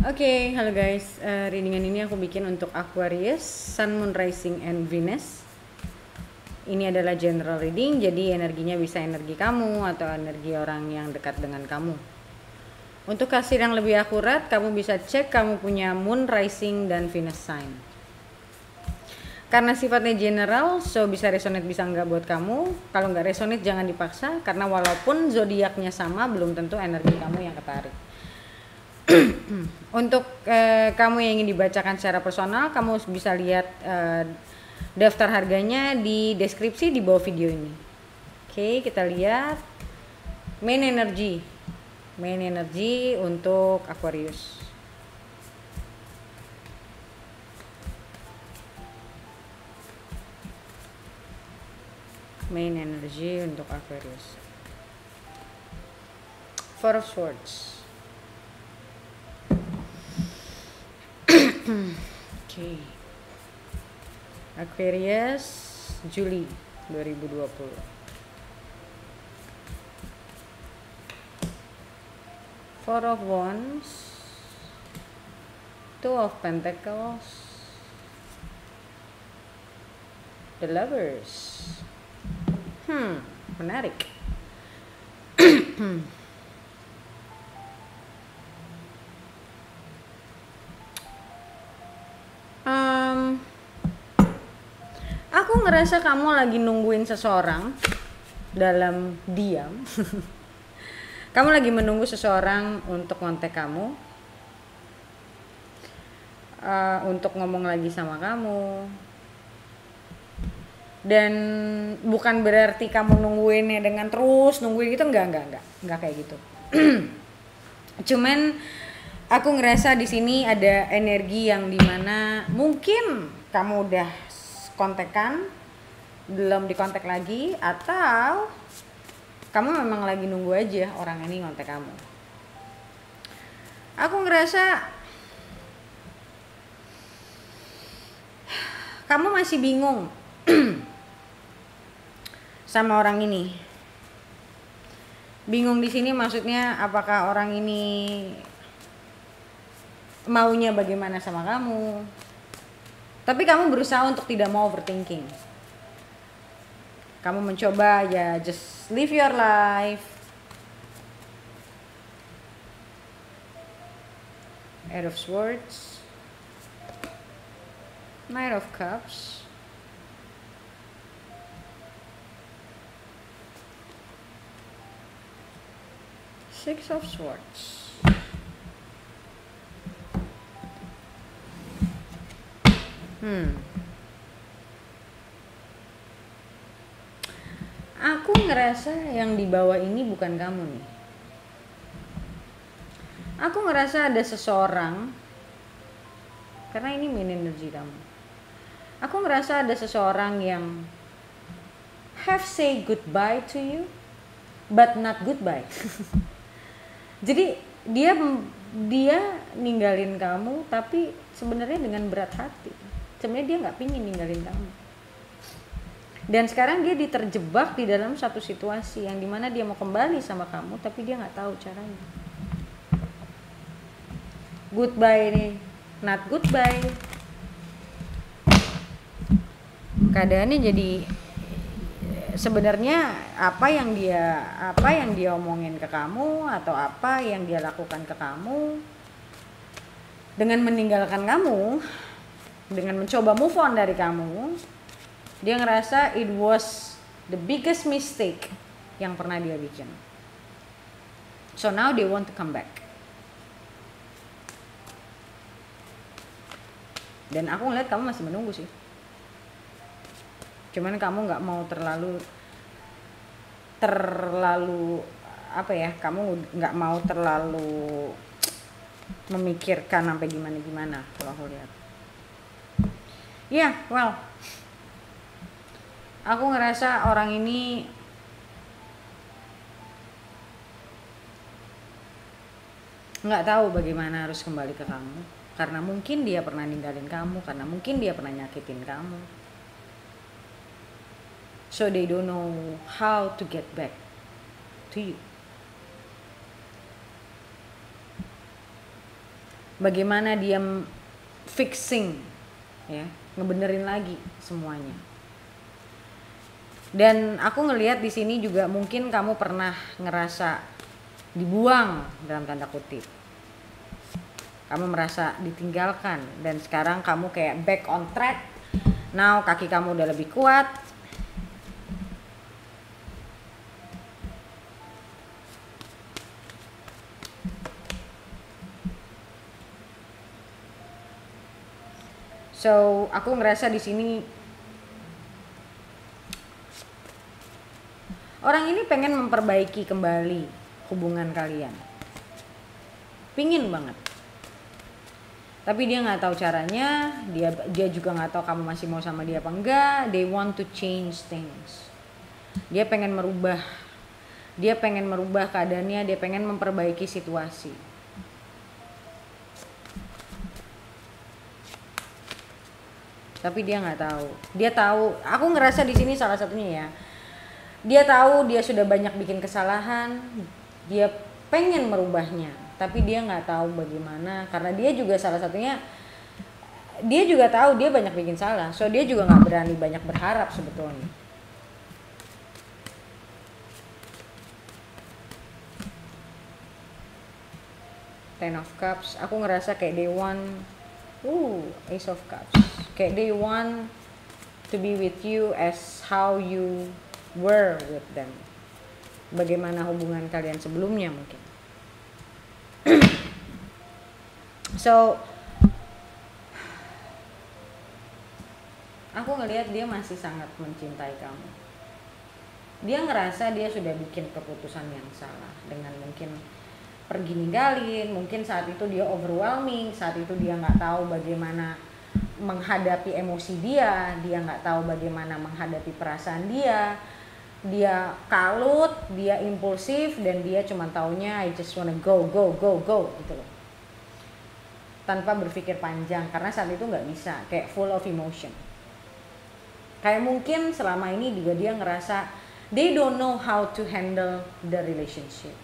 Oke, halo guys. Readingan ini aku bikin untuk Aquarius, Sun, Moon, Rising, and Venus. Ini adalah general reading, jadi energinya bisa energi kamu atau energi orang yang dekat dengan kamu. Untuk kasih yang lebih akurat, kamu bisa cek kamu punya Moon, Rising, dan Venus sign. Karena sifatnya general, so bisa resonate bisa enggak buat kamu. Kalau nggak resonate jangan dipaksa, karena walaupun zodiaknya sama, belum tentu energi kamu yang ketarik. Untuk kamu yang ingin dibacakan secara personal, kamu bisa lihat daftar harganya di deskripsi di bawah video ini. Oke, kita lihat main energy untuk Aquarius. Main energy untuk Aquarius. Four of Swords. Okay. Aquarius Juli 2020. Four of Wands, Two of Pentacles, The Lovers. Menarik. Aku ngerasa kamu lagi nungguin seseorang dalam diam. Kamu lagi menunggu seseorang untuk kontak kamu, untuk ngomong lagi sama kamu. Dan bukan berarti kamu nungguinnya dengan terus nungguin gitu, enggak kayak gitu. Cuman aku ngerasa di sini ada energi yang dimana mungkin kamu udah kontekan, belum dikontak lagi, atau kamu memang lagi nunggu aja orang ini ngontek kamu. Aku ngerasa kamu masih bingung sama orang ini. Bingung di sini maksudnya apakah orang ini maunya bagaimana sama kamu. Tapi kamu berusaha untuk tidak mau overthinking. Kamu mencoba ya just live your life. Eight of Swords, Knight of Cups, Six of Swords. Aku ngerasa yang di bawah ini bukan kamu nih. Aku ngerasa ada seseorang, karena ini main energy kamu. Aku ngerasa ada seseorang yang have say goodbye to you, but not goodbye. Jadi dia ninggalin kamu, tapi sebenarnya dengan berat hati. Sebenarnya dia nggak pingin ninggalin kamu. Dan sekarang dia terjebak di dalam satu situasi yang dimana dia mau kembali sama kamu, tapi dia nggak tahu caranya. Goodbye nih, not goodbye. Keadaannya jadi sebenarnya apa yang dia omongin ke kamu atau apa yang dia lakukan ke kamu dengan meninggalkan kamu, dengan mencoba move on dari kamu, dia ngerasa it was the biggest mistake yang pernah dia bikin. So now they want to come back. Dan aku ngeliat kamu masih menunggu sih. Cuman kamu nggak mau terlalu apa ya? Kamu nggak mau terlalu memikirkan sampai gimana kalau aku lihat. Well, aku ngerasa orang ini nggak tahu bagaimana harus kembali ke kamu, karena mungkin dia pernah ninggalin kamu, karena mungkin dia pernah nyakitin kamu. So they don't know how to get back to you. bagaimana dia fixing, ya, ngebenerin lagi semuanya. Dan aku ngelihat di sini juga mungkin kamu pernah ngerasa dibuang dalam tanda kutip. Kamu merasa ditinggalkan dan sekarang kamu kayak back on track. Now kaki kamu udah lebih kuat. So, aku ngerasa di sini orang ini pengen memperbaiki kembali hubungan kalian. Pingin banget. Tapi dia nggak tahu caranya, dia juga nggak tahu kamu masih mau sama dia apa enggak. They want to change things. Dia pengen merubah keadaannya, dia pengen memperbaiki situasi. Tapi dia nggak tahu. Dia tahu, aku ngerasa di sini salah satunya ya. Dia tahu dia sudah banyak bikin kesalahan, dia pengen merubahnya, tapi dia nggak tahu bagaimana, karena dia juga salah satunya, dia juga tahu dia banyak bikin salah, so dia juga nggak berani banyak berharap sebetulnya. Ten of Cups, aku ngerasa kayak they want, Ace of Cups, kayak they want to be with you as how you were with them. Bagaimana hubungan kalian sebelumnya mungkin. So, aku ngelihat dia masih sangat mencintai kamu. Dia ngerasa dia sudah bikin keputusan yang salah dengan mungkin pergi ninggalin. Mungkin saat itu dia overwhelming, saat itu dia nggak tahu bagaimana menghadapi emosi dia nggak tahu bagaimana menghadapi perasaan dia kalut, dia impulsif, dan dia cuma taunya I just wanna go gitu loh, tanpa berpikir panjang, karena saat itu nggak bisa, kayak full of emotion. Kayak mungkin selama ini juga dia ngerasa they don't know how to handle the relationship.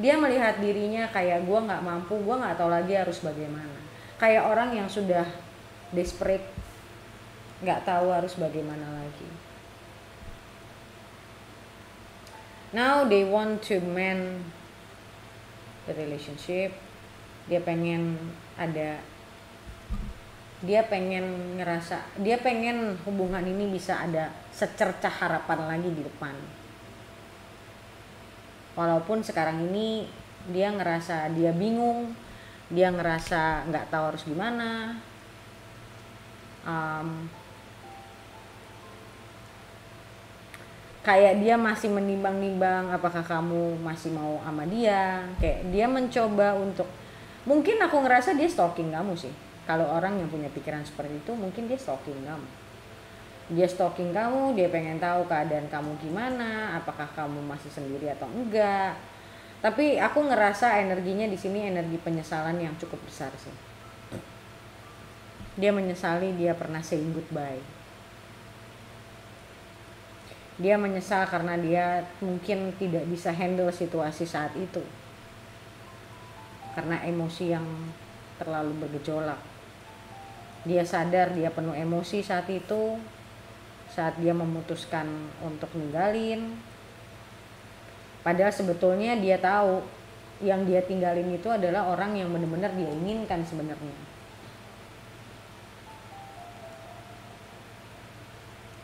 Dia melihat dirinya kayak gue nggak mampu, gue nggak tahu lagi harus bagaimana, kayak orang yang sudah desperate, nggak tahu harus bagaimana lagi. Now they want to mend the relationship. Dia pengen ngerasa, dia pengen hubungan ini bisa ada secercah harapan lagi di depan. Walaupun sekarang ini dia ngerasa dia bingung, dia ngerasa nggak tahu harus gimana. Kayak dia masih menimbang-nimbang apakah kamu masih mau sama dia. Kayak dia mencoba untuk, mungkin aku ngerasa dia stalking kamu sih. Kalau orang yang punya pikiran seperti itu, mungkin dia stalking kamu. Dia stalking kamu, dia pengen tahu keadaan kamu gimana, apakah kamu masih sendiri atau enggak. Tapi aku ngerasa energinya di sini energi penyesalan yang cukup besar sih. Dia menyesali dia pernah say goodbye. Dia menyesal karena dia mungkin tidak bisa handle situasi saat itu, karena emosi yang terlalu bergejolak. Dia sadar dia penuh emosi saat itu, saat dia memutuskan untuk ninggalin. Padahal sebetulnya dia tahu yang dia tinggalin itu adalah orang yang benar-benar dia inginkan sebenarnya.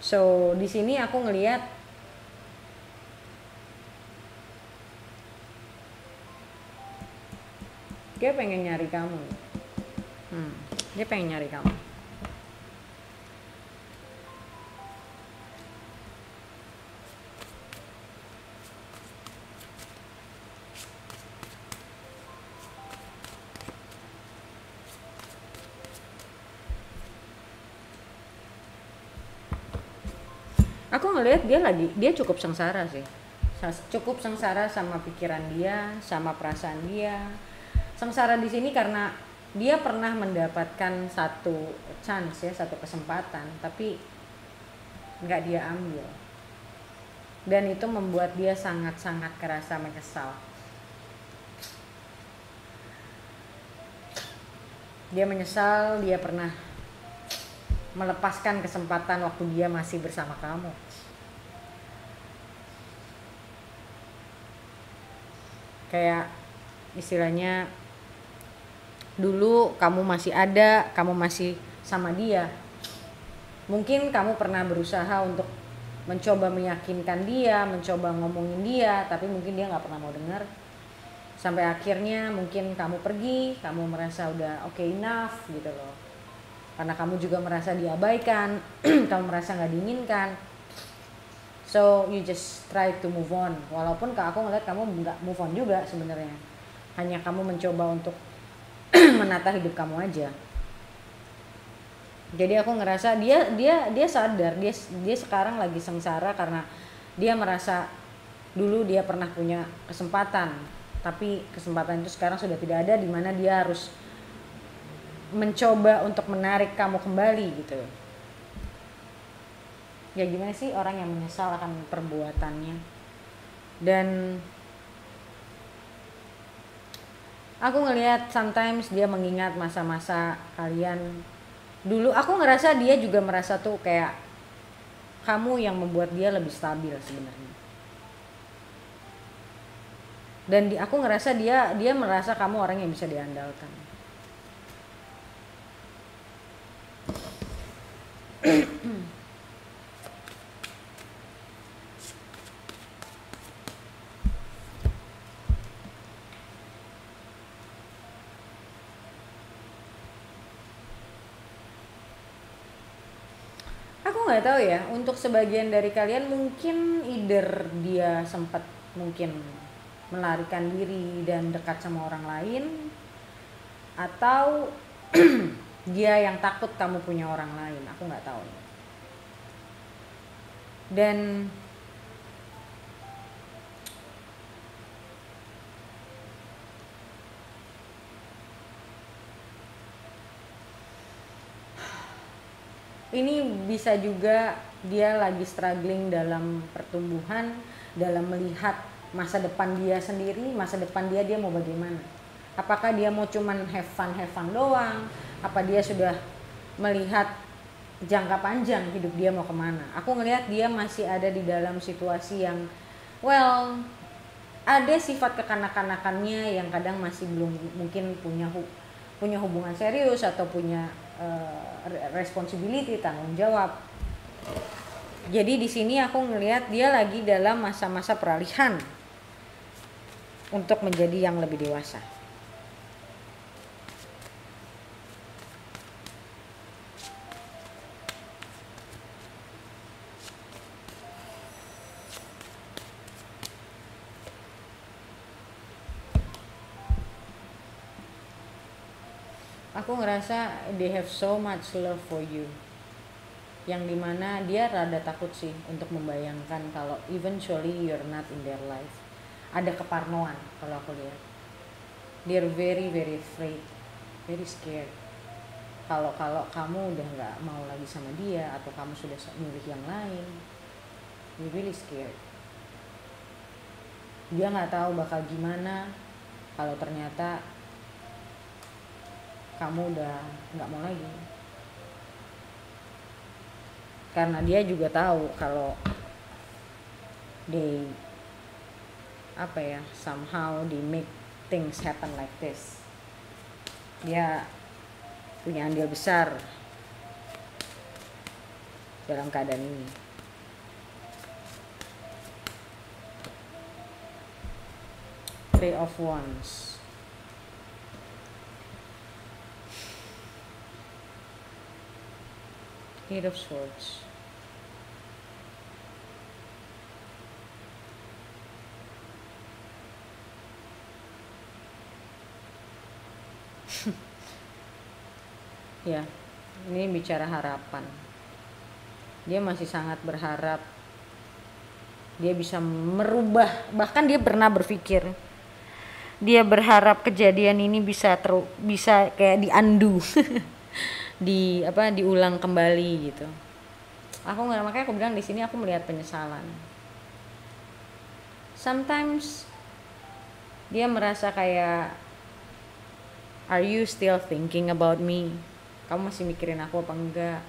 So di sini aku ngelihat dia pengen nyari kamu. Dia pengen nyari kamu. Aku ngelihat dia cukup sengsara sih. Cukup sengsara sama pikiran dia, sama perasaan dia. Sengsara di sini karena dia pernah mendapatkan satu chance ya, satu kesempatan, tapi nggak dia ambil. Dan itu membuat dia sangat-sangat kerasa menyesal. Dia menyesal dia pernah melepaskan kesempatan waktu dia masih bersama kamu. Kayak istilahnya dulu kamu masih ada, kamu masih sama dia. Mungkin kamu pernah berusaha untuk mencoba meyakinkan dia, mencoba ngomongin dia, tapi mungkin dia nggak pernah mau dengar. Sampai akhirnya mungkin kamu pergi, kamu merasa udah okay enough gitu loh. Karena kamu juga merasa diabaikan, kamu merasa nggak diinginkan. So you just try to move on. Walaupun aku ngeliat kamu nggak move on juga sebenarnya. Hanya kamu mencoba untuk menata hidup kamu aja. Jadi aku ngerasa dia sadar dia sekarang lagi sengsara karena dia merasa dulu dia pernah punya kesempatan, tapi kesempatan itu sekarang sudah tidak ada, di mana dia harus mencoba untuk menarik kamu kembali gitu. Ya gimana sih orang yang menyesal akan perbuatannya. Dan aku ngelihat sometimes dia mengingat masa-masa kalian dulu. Aku ngerasa dia juga merasa tuh kayak kamu yang membuat dia lebih stabil sebenarnya. Dan aku ngerasa dia merasa kamu orang yang bisa diandalkan. Aku nggak tahu ya, untuk sebagian dari kalian mungkin either dia sempat mungkin melarikan diri dan dekat sama orang lain, atau dia yang takut kamu punya orang lain. Aku nggak tahu. Dan ini bisa juga dia lagi struggling dalam pertumbuhan, dalam melihat masa depan dia sendiri, masa depan dia mau bagaimana. Apakah dia mau cuman have fun doang, apa dia sudah melihat jangka panjang hidup dia mau kemana. Aku ngelihat dia masih ada di dalam situasi yang well, ada sifat kekanak-kanakannya yang kadang masih belum mungkin punya hubungan serius atau punya responsibility, tanggung jawab. Jadi di sini aku ngelihat dia lagi dalam masa-masa peralihan untuk menjadi yang lebih dewasa. Aku ngerasa they have so much love for you, yang dimana dia rada takut sih untuk membayangkan kalau eventually you're not in their life. Ada keparnoan kalau aku lihat. They're very afraid, very scared. Kalau kamu udah nggak mau lagi sama dia atau kamu sudah milih yang lain, they're really scared. Dia nggak tahu bakal gimana kalau ternyata kamu udah nggak mau lagi. Karena dia juga tahu kalau they somehow they make things happen like this. Dia punya andil besar dalam keadaan ini. Three of Wands. Eight of Swords. Ya, ini bicara harapan. Dia masih sangat berharap dia bisa merubah, bahkan dia pernah berpikir dia berharap kejadian ini bisa kayak di-undo. Diulang kembali gitu. Makanya aku bilang di sini aku melihat penyesalan. Sometimes dia merasa kayak Are you still thinking about me? Kamu masih mikirin aku apa enggak?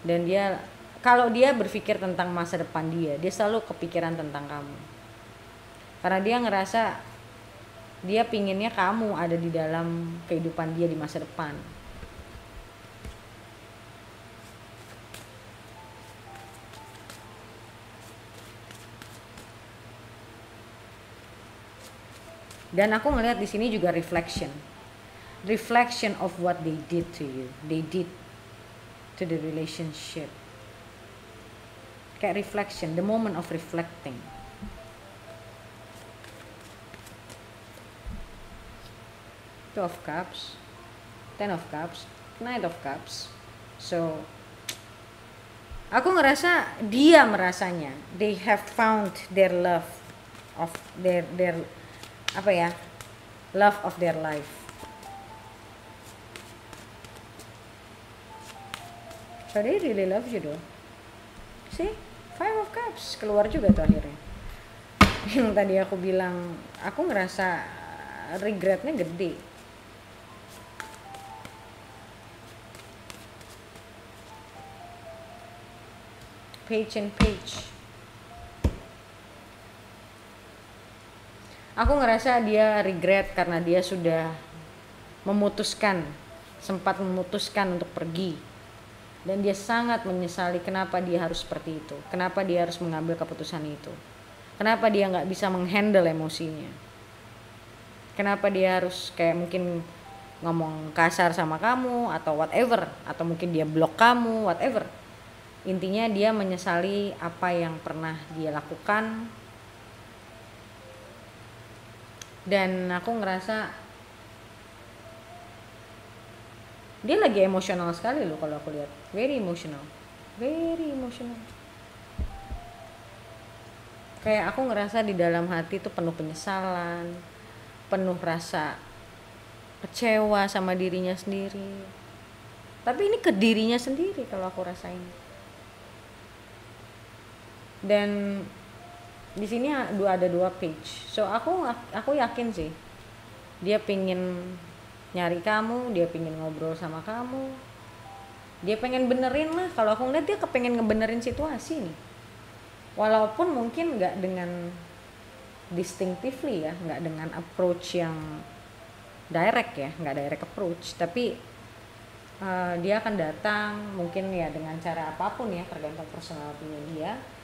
Dan dia, kalau dia berpikir tentang masa depan dia selalu kepikiran tentang kamu. Karena dia ngerasa dia pinginnya kamu ada di dalam kehidupan dia di masa depan. Dan aku ngelihat di sini juga reflection of what they did to you, they did to the relationship. Kayak reflection, the moment of reflecting. Two of Cups, Ten of Cups, Knight of Cups. So aku ngerasa dia merasanya they have found their love of their apa ya, love of their life. So they really love you though. See, Five of Cups keluar juga tuh akhirnya. Yang tadi aku bilang aku ngerasa regretnya gede. Page and Page. Aku ngerasa dia regret karena dia sudah sempat memutuskan untuk pergi. Dan dia sangat menyesali kenapa dia harus seperti itu. Kenapa dia harus mengambil keputusan itu. Kenapa dia gak bisa menghandle emosinya. Kenapa dia harus kayak mungkin ngomong kasar sama kamu atau whatever. Atau mungkin dia blok kamu, whatever. Intinya dia menyesali apa yang pernah dia lakukan. Dan aku ngerasa dia lagi emosional sekali loh kalau aku lihat. Very emotional. Kayak aku ngerasa di dalam hati tuh penuh penyesalan, penuh rasa kecewa sama dirinya sendiri. Tapi ini ke dirinya sendiri kalau aku rasain. Dan di sini ada dua page. So aku yakin sih dia pingin nyari kamu, dia pingin ngobrol sama kamu, dia pengen benerin lah. Kalau aku ngeliat dia kepengen ngebenerin situasi nih, walaupun mungkin nggak dengan distinctively ya, nggak dengan approach yang direct ya, nggak direct approach, tapi dia akan datang mungkin ya dengan cara apapun ya, tergantung personality-nya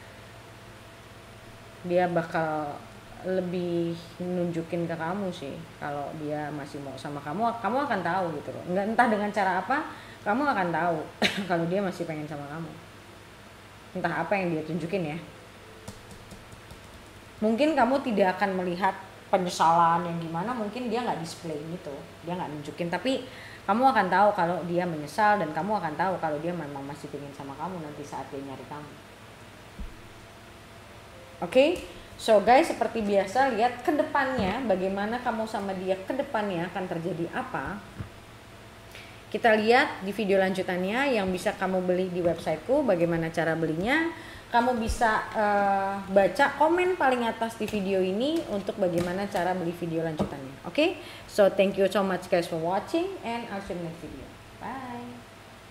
dia bakal lebih nunjukin ke kamu sih. Kalau dia masih mau sama kamu akan tahu gitu loh. Enggak, entah dengan cara apa, kamu akan tahu kalau dia masih pengen sama kamu. Entah apa yang dia tunjukin ya. Mungkin kamu tidak akan melihat penyesalan yang gimana, mungkin dia nggak display gitu, dia nggak nunjukin, tapi kamu akan tahu kalau dia menyesal, dan kamu akan tahu kalau dia memang masih pengen sama kamu nanti saat dia nyari kamu. Oke, so guys, seperti biasa lihat ke depannya bagaimana kamu sama dia, ke depannya akan terjadi apa. Kita lihat di video lanjutannya yang bisa kamu beli di websiteku, bagaimana cara belinya. Kamu bisa baca komen paling atas di video ini untuk bagaimana cara beli video lanjutannya. Oke, so thank you so much guys for watching and I'll see you in the next video. Bye.